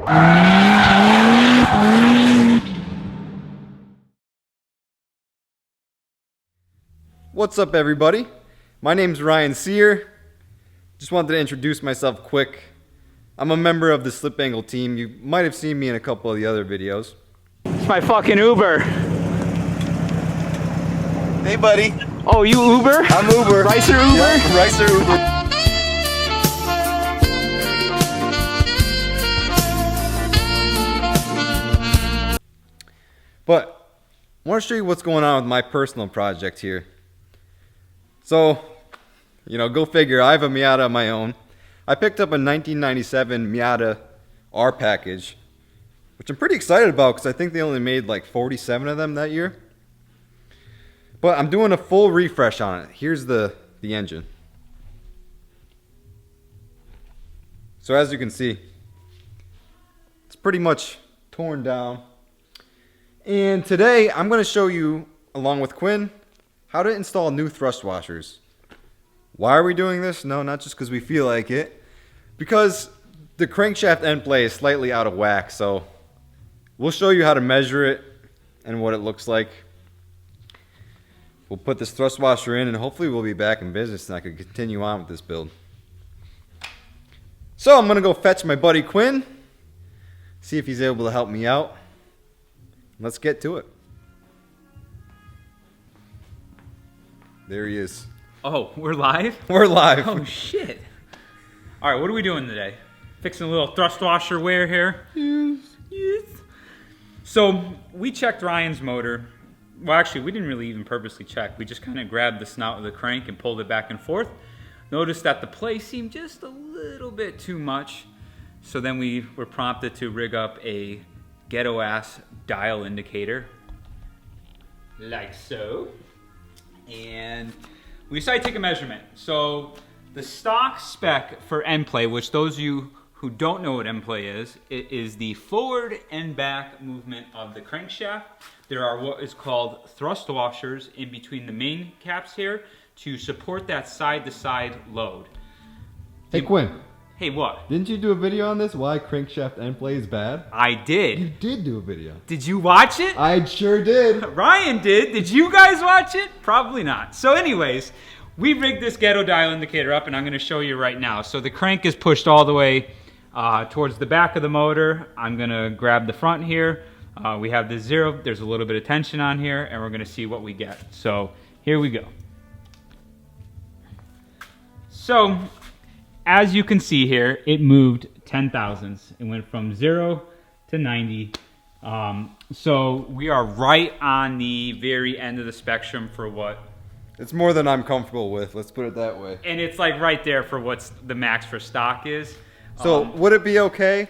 What's up, everybody? My name's Ryan Sear. Just wanted to introduce myself quick. I'm a member of the Slip Angle team. You might have seen me in a couple of the other videos. It's my fucking Uber. Hey, buddy. Oh, you Uber? I'm Uber. Ricer Uber? Yeah, Ricer Uber. But I want to show you what's going on with my personal project here. So, you know, go figure, I have a Miata of my own. I picked up a 1997 Miata R package, which I'm pretty excited about because I think they only made like 47 of them that year. But I'm doing a full refresh on it. Here's the engine. So as you can see, it's pretty much torn down. And today I'm going to show you, along with Quinn, how to install new thrust washers. Why are we doing this? No, not just because we feel like it. Because the crankshaft end play is slightly out of whack, so we'll show you how to measure it and what it looks like. We'll put this thrust washer in and hopefully we'll be back in business and I can continue on with this build. So I'm going to go fetch my buddy Quinn, see if he's able to help me out. Let's get to it. There he is. Oh, we're live? We're live. Oh, shit. All right, what are we doing today? Fixing a little thrust washer wear here? Yes. So, we checked Ryan's motor. Well, actually, we didn't really even purposely check. We just kind of grabbed the snout of the crank and pulled it back and forth. Noticed that the play seemed just a little bit too much. So then we were prompted to rig up a ghetto-ass dial indicator. Like so. And we decided to take a measurement. So the stock spec for endplay, which those of you who don't know what endplay is, it is the forward and back movement of the crankshaft. There are what is called thrust washers in between the main caps here to support that side-to-side load. Hey Quinn. Hey, what? Didn't you do a video on this? Why crankshaft end play is bad? I did. You did do a video. Did you watch it? I sure did. Ryan did. Did you guys watch it? Probably not. So anyways, we rigged this ghetto dial indicator up and I'm going to show you right now. So the crank is pushed all the way towards the back of the motor. I'm going to grab the front here. We have the zero. There's a little bit of tension on here and we're going to see what we get. So here we go. So as you can see here, it moved 10 thousandths. It went from 0 to 90. So we are right on the very end of the spectrum for what? It's more than I'm comfortable with, let's put it that way. And it's like right there for what's the max for stock is. So would it be okay?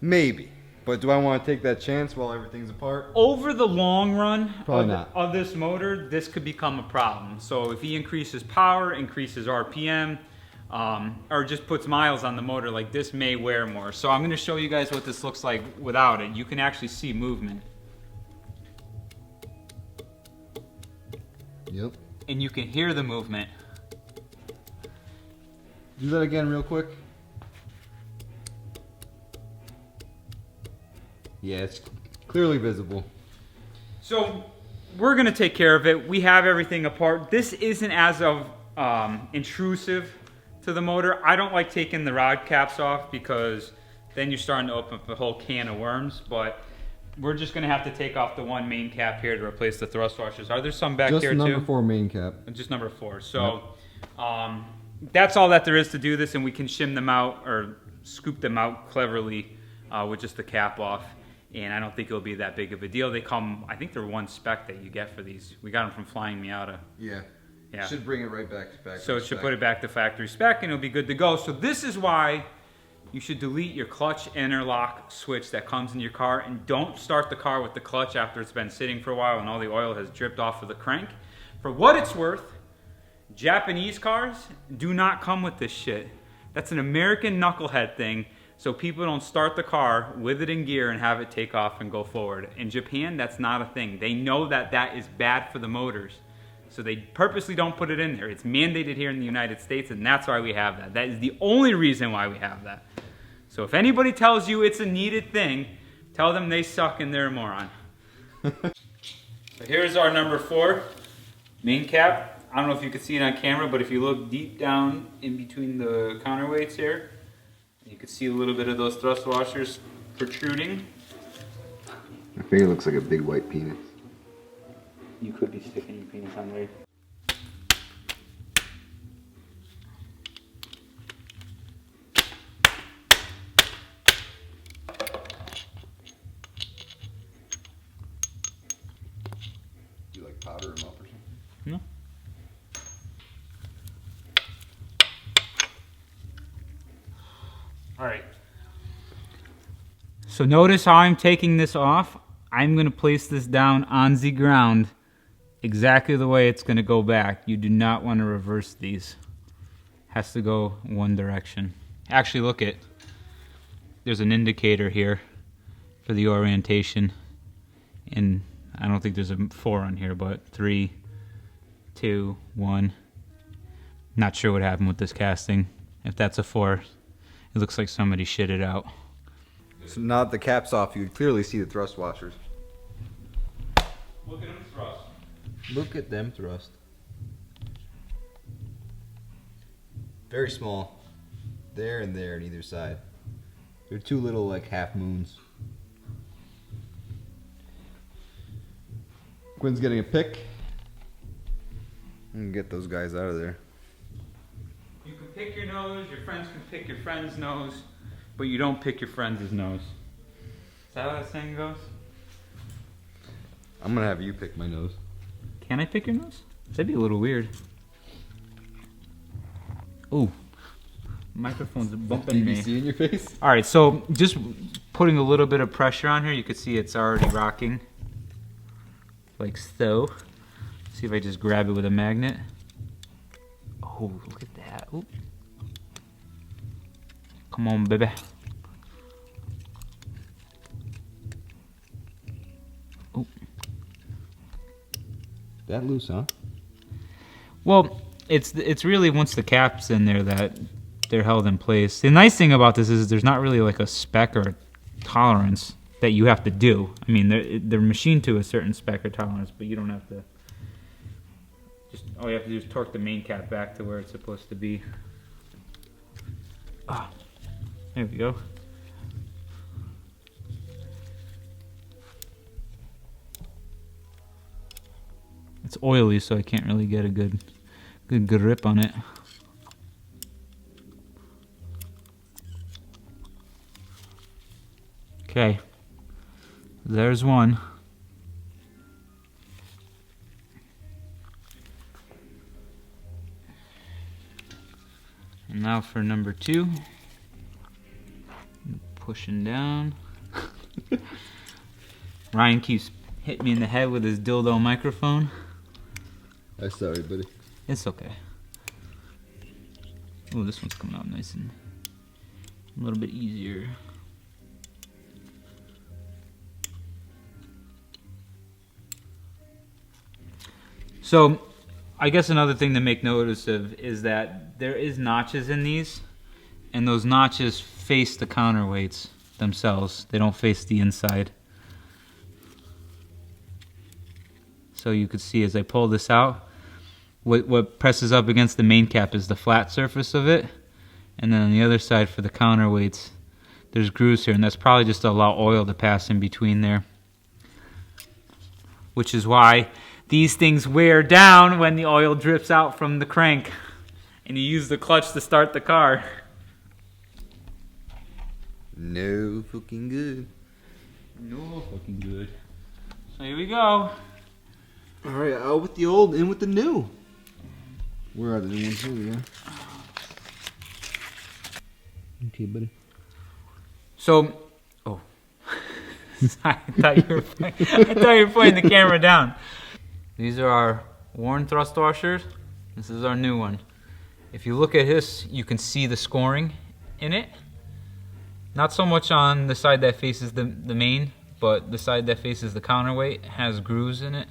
Maybe. But do I want to take that chance while everything's apart? Over the long run of this motor, this could become a problem. So if he increases power, increases RPM, or just puts miles on the motor, like this may wear more. So I'm going to show you guys what this looks like without it. You can actually see movement. Yep. And you can hear the movement. Do that again real quick. Yeah, it's clearly visible. So we're going to take care of it. We have everything apart. This isn't as of intrusive to the motor. I don't like taking the rod caps off because then you're starting to open up a whole can of worms, but we're just gonna have to take off the one main cap here to replace the thrust washers. Are there some back here too? Just number 4 main cap. Just number 4. So that's all that there is to do this, and we can shim them out or scoop them out cleverly with just the cap off. And I don't think it'll be that big of a deal. They come, I think they're one spec that you get for these. We got them from Flying Miata. Yeah. Yeah. Should bring it right back to factory So it should put it back to factory spec and it'll be good to go. So this is why you should delete your clutch interlock switch that comes in your car, and don't start the car with the clutch after it's been sitting for a while and all the oil has dripped off of the crank. For what it's worth, Japanese cars do not come with this shit. That's an American knucklehead thing, so people don't start the car with it in gear and have it take off and go forward. In Japan, that's not a thing. They know that that is bad for the motors. So they purposely don't put it in there. It's mandated here in the United States, and that's why we have that. That is the only reason why we have that. So if anybody tells you it's a needed thing, tell them they suck and they're a moron. So here's our number 4 main cap. I don't know if you can see it on camera, but if you look deep down in between the counterweights here, you can see a little bit of those thrust washers protruding. My finger looks like a big white penis. You could be sticking your penis on there. You like powder them up or something? No. All right. So notice how I'm taking this off. I'm going to place this down on the ground exactly the way it's going to go back. You do not want to reverse these. Has to go one direction. Actually, look at, there's an indicator here for the orientation. And I don't think there's a 4 on here, but 3, 2, 1. Not sure what happened with this casting. If that's a 4, it looks like somebody shit it out. So now that the cap's off, you can clearly see the thrust washers. Look at them thrust. Look at them thrust. Very small. There and there on either side. They're 2 little like half moons. Quinn's getting a pick. And get those guys out of there. You can pick your nose, your friends can pick your friend's nose, but you don't pick your friend's nose. Is that how that saying goes? I'm gonna have you pick my nose. Can I pick your nose? That'd be a little weird. Ooh. Microphone's bumping me. BBC in your face? Alright, so just putting a little bit of pressure on here, you can see it's already rocking. Like so. See if I just grab it with a magnet. Oh, look at that. Ooh. Come on, baby. Oh. That loose, huh? Well, it's really once the cap's in there that they're held in place. The nice thing about this is there's not really like a spec or tolerance that you have to do. I mean, they're machined to a certain spec or tolerance, but you don't have to. Just all you have to do is torque the main cap back to where it's supposed to be. Ah, there we go. It's oily, so I can't really get a good grip on it. Okay, there's one. And now for number 2. Pushing down. Ryan keeps hitting me in the head with his dildo microphone. I'm sorry, buddy. It's okay. Oh, this one's coming out nice and a little bit easier. So, I guess another thing to make notice of is that there is notches in these, and those notches face the counterweights themselves. They don't face the inside. So you could see as I pull this out, what presses up against the main cap is the flat surface of it, and then on the other side for the counterweights, there's grooves here, and that's probably just to allow oil to pass in between there. Which is why these things wear down when the oil drips out from the crank and you use the clutch to start the car. No fucking good. No fucking good. So here we go. Alright, out with the old, in with the new. Where are the new ones? Here we go. Okay, buddy. So, oh. I thought you were pointing the camera down. These are our worn thrust washers. This is our new one. If you look at this, you can see the scoring in it. Not so much on the side that faces the main, but the side that faces the counterweight has grooves in it.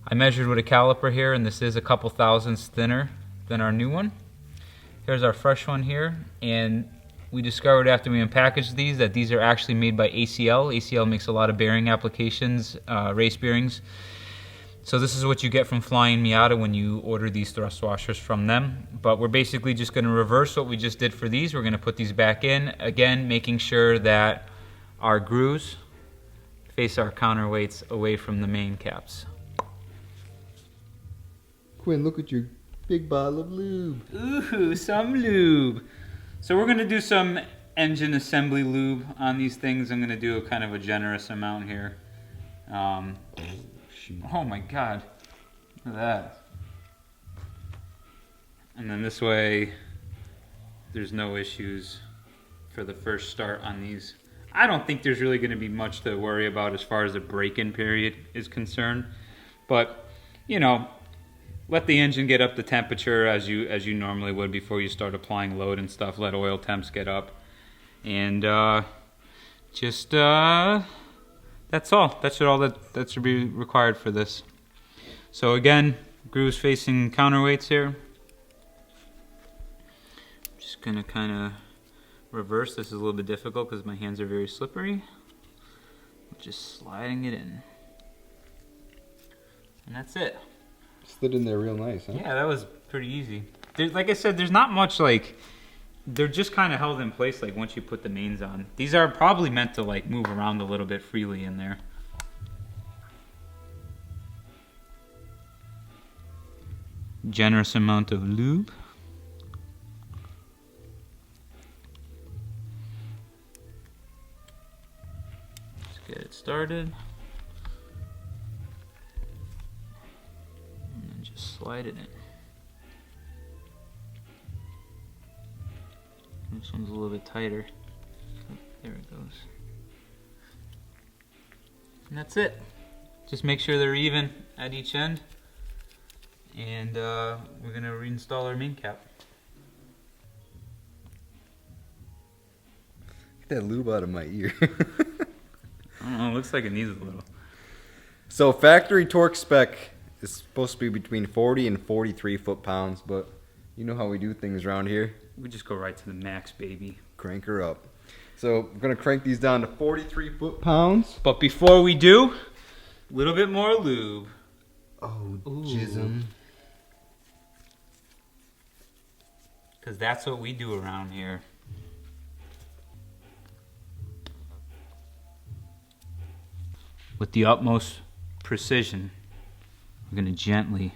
I measured with a caliper here, and this is a couple thousandths thinner than our new one. Here's our fresh one here, and we discovered after we unpackaged these that these are actually made by ACL. ACL makes a lot of bearing applications, race bearings. So this is what you get from Flying Miata when you order these thrust washers from them. But we're basically just going to reverse what we just did for these. We're going to put these back in, again making sure that our grooves face our counterweights away from the main caps. Quinn, look at your big bottle of lube. Ooh, some lube. So we're going to do some engine assembly lube on these things. I'm going to do a kind of a generous amount here. Oh my god, look at that. And then this way, there's no issues for the first start on these. I don't think there's really going to be much to worry about as far as the break-in period is concerned. But, you know, let the engine get up to temperature as you normally would before you start applying load and stuff. Let oil temps get up. And that's all. That's all that should be required for this. So again, grooves facing counterweights here. Just gonna kind of reverse. This is a little bit difficult because my hands are very slippery. Just sliding it in. And that's it. Slid in there real nice, huh? Yeah, that was pretty easy. Like I said, there's not much like... They're just kind of held in place like once you put the mains on. These are probably meant to like move around a little bit freely in there. Generous amount of lube. Let's get it started. And then just slide it in. This one's a little bit tighter. Oh, there it goes. And that's it. Just make sure they're even at each end. And we're going to reinstall our main cap. Get that lube out of my ear. I don't know, it looks like it needs a little. So factory torque spec is supposed to be between 40 and 43 foot-pounds, but you know how we do things around here. We just go right to the max, baby. Crank her up. So I'm gonna crank these down to 43 foot-pounds. But before we do, a little bit more lube. Oh, Ooh. jism. Because that's what we do around here. With the utmost precision, we're going to gently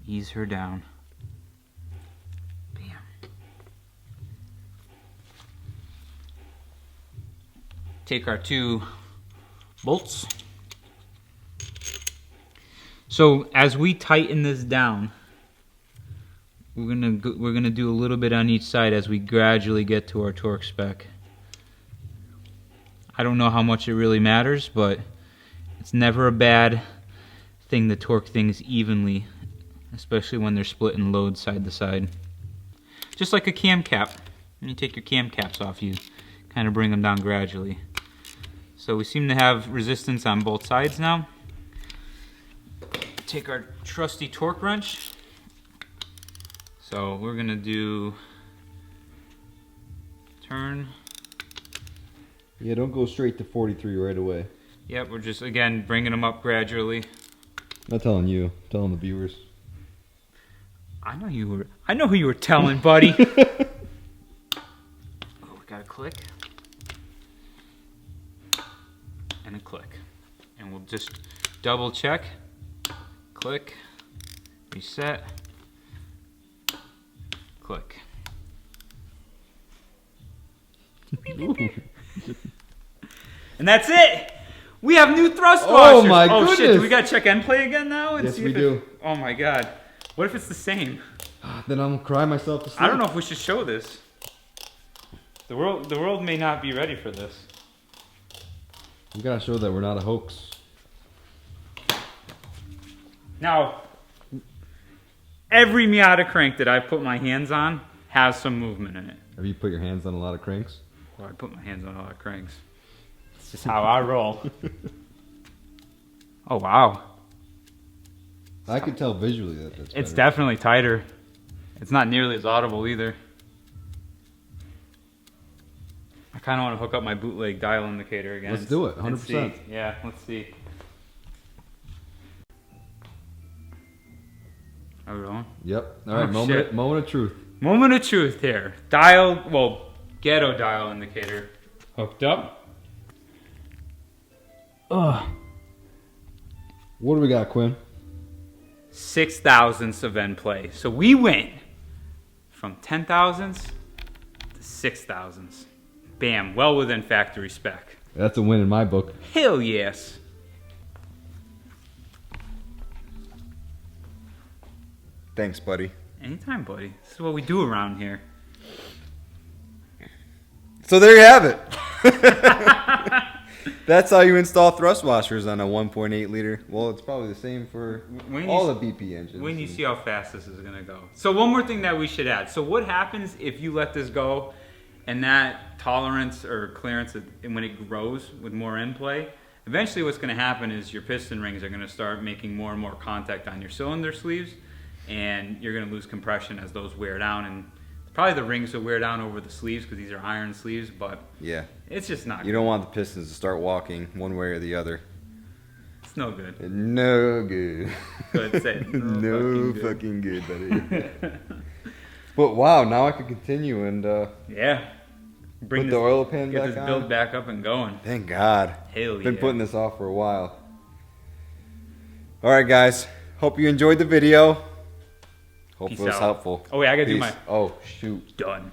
ease her down. Bam. Take our 2 bolts. So as we tighten this down, we're gonna do a little bit on each side as we gradually get to our torque spec. I don't know how much it really matters, but it's never a bad thing to torque things evenly, especially when they're splitting load side to side. Just like a cam cap. When you take your cam caps off, you kind of bring them down gradually. So we seem to have resistance on both sides now. Take our trusty torque wrench. So we're gonna do turn. Yeah, don't go straight to 43 right away. Yep, we're just again bringing them up gradually. Not telling you, I'm telling the viewers. I know who you were telling, buddy. Oh, we got a click and a click, and we'll just double check. Click, reset, click. And that's it. We have new thrust washers. Oh my Oh goodness. shit! Do we gotta check endplay again now? And Yes, see we if do. Oh my god! What if it's the same? Then I'm gonna cry myself to sleep. I don't know if we should show this. The world may not be ready for this. We gotta show that we're not a hoax. Now, every Miata crank that I've put my hands on has some movement in it. Have you put your hands on a lot of cranks? Well, I put my hands on a lot of cranks. It's just how I roll. Oh wow, I could tell visually that that's it's better. definitely tighter. It's not nearly as audible either. kind of want to hook up my bootleg dial indicator again. Let's do it, and 100%. see. Yeah, let's see. Are we rolling? Yep. All right, Oh, shit. moment of truth. Moment of truth here. Dial, well, ghetto dial indicator hooked up. Ugh. What do we got, Quinn? 6 thousandths of end play. So we went from 10 thousandths to 6 thousandths. Bam, well within factory spec. That's a win in my book. Hell yes. Thanks, buddy. Anytime, buddy. This is what we do around here. So there you have it. That's how you install thrust washers on a 1.8 liter. Well, it's probably the same for all the BP engines. When you see how fast this is going to go. So one more thing that we should add. So what happens if you let this go and that tolerance or clearance, and when it grows with more end play, eventually what's going to happen is your piston rings are going to start making more and more contact on your cylinder sleeves, and you're going to lose compression as those wear down. And probably the rings will wear down over the sleeves because these are iron sleeves, but yeah, it's just not You good. don't want the pistons to start walking one way or the other. It's no good. No good. Good, say it. No fucking good, buddy. But wow, now I can continue and Yeah. put the oil pan Get back this on. build back up and going. Thank God. Hell Been yeah. putting this off for a while. All right, guys. Hope you enjoyed the video. Hope Peace it was out. helpful. Oh, wait, I gotta do Peace. my... Oh, shoot. Done.